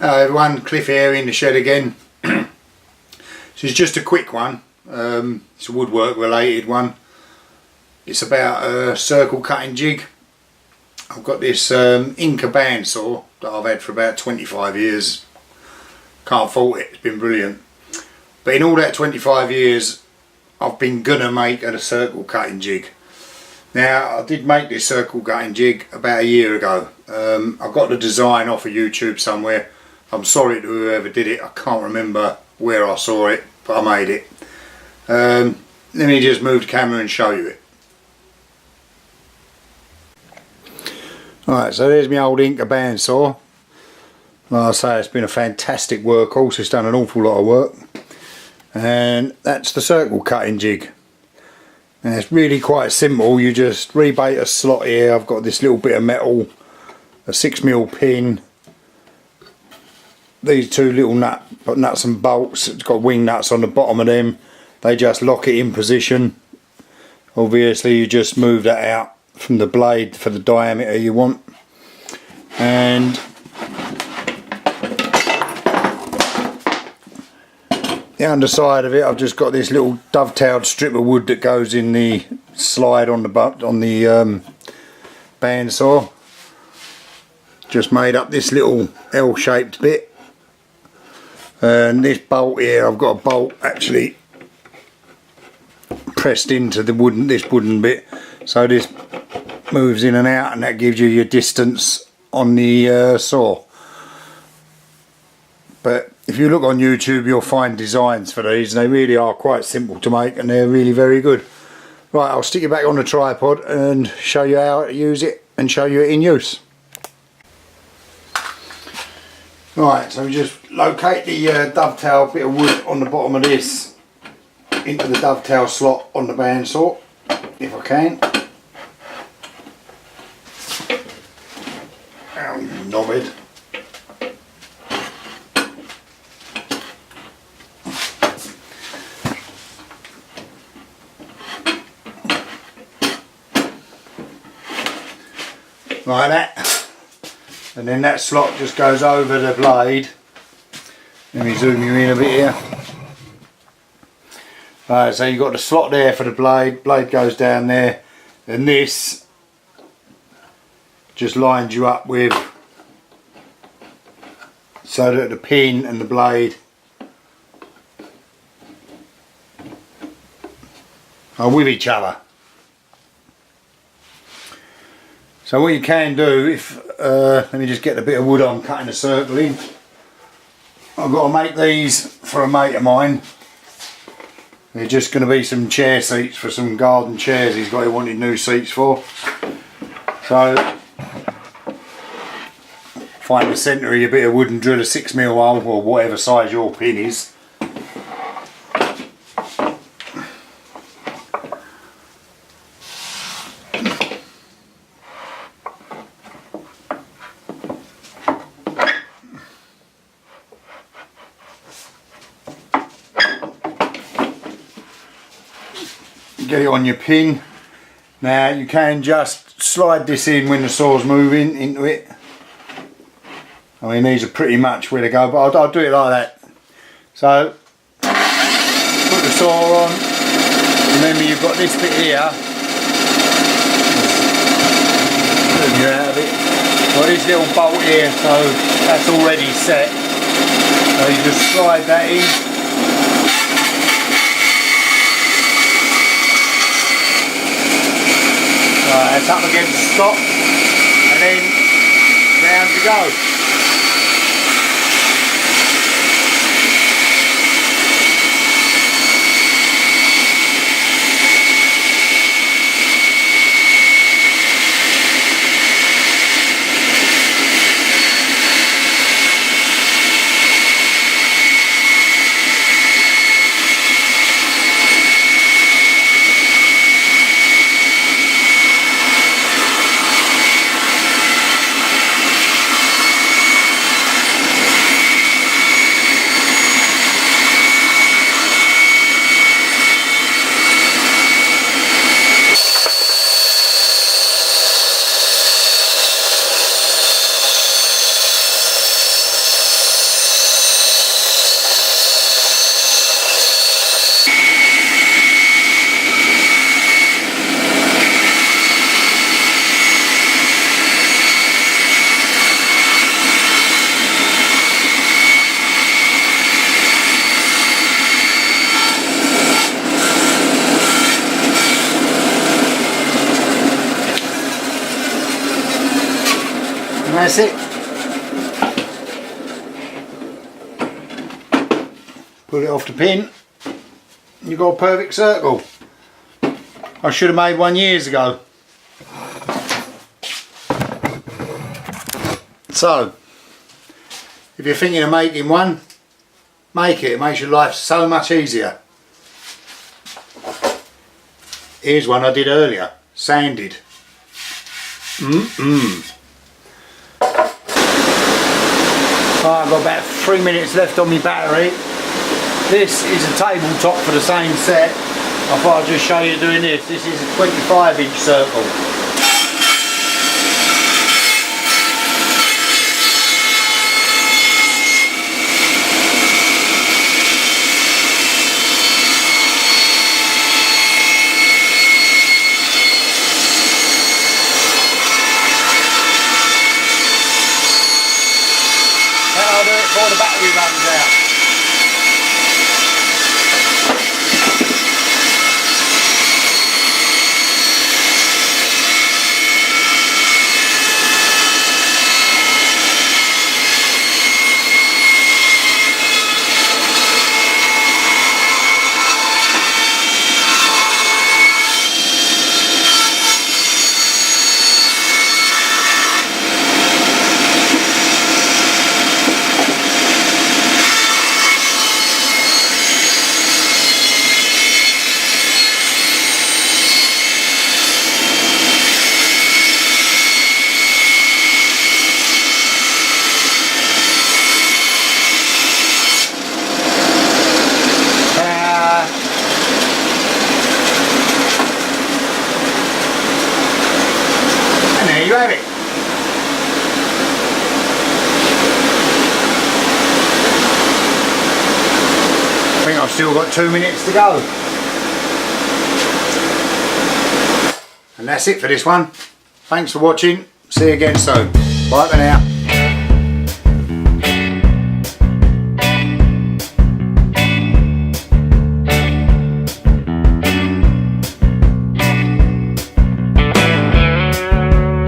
Hello everyone, Cliff here in the shed again. This is just a quick one. It's a woodwork related one. It's about a circle cutting jig. I've got this Inca bandsaw that I've had for about 25 years. Can't fault it, it's been brilliant. But in all that 25 years I've been gonna make a circle cutting jig. Now, I did make this circle cutting jig about a year ago. I got the design off of YouTube somewhere. I'm sorry to whoever did it, I can't remember where I saw it, but I made it. Let me just move the camera and show you it. Alright, so there's my old Inca bandsaw. Like I say, it's been a fantastic workhorse, it's done an awful lot of work. And that's the circle cutting jig. And it's really quite simple. You just rebate a slot here. I've got this little bit of metal, a 6mm pin, these two little nuts and bolts. It's got wing nuts on the bottom of them. They just lock it in position. Obviously you just move that out from the blade for the diameter you want. And the underside of it, I've just got this little dovetailed strip of wood that goes in the slide on the bandsaw. Just made up this little L-shaped bit, and this bolt here, I've got a bolt actually pressed into the this wooden bit, so this moves in and out, and that gives you your distance on the saw. But if you look on YouTube, you'll find designs for these, and they really are quite simple to make, and they're really very good. Right, I'll stick it back on the tripod and show you how to use it and show you it in use. Right, so we just locate the dovetail bit of wood on the bottom of this into the dovetail slot on the bandsaw, if I can. Ow, you knobhead. Like that, and then that slot just goes over the blade. Let me zoom you in a bit here. Right, so you've got the slot there for the blade goes down there, and this just lines you up with, so that the pin and the blade are with each other. So what you can do, if let me just get a bit of wood I'm cutting a circle in. I've got to make these for a mate of mine. They're just going to be some chair seats for some garden chairs he wanted new seats for. So find the centre of your bit of wood and drill a 6mm hole, or whatever size your pin is. Get it on your pin. Now you can just slide this in when the saw's moving into it. I mean, these are pretty much where to go, but I'll do it like that. So put the saw on. Remember, you've got this bit here. Zoom you out of it. Got this little bolt here, so that's already set. So you just slide that in. That's up against the stop, and then round you go. that's it. Pull it off the pin. You've got a perfect circle. I should have made one years ago. So, if you're thinking of making one, make it. It makes your life so much easier. Here's one I did earlier, sanded. I've got about 3 minutes left on my battery. This is a tabletop for the same set. I thought I'd just show you doing this. This is a 25-inch circle. Then I'll do it before the battery runs out. There you have it. I think I've still got 2 minutes to go. And that's it for this one. Thanks for watching. See you again soon. Bye for now.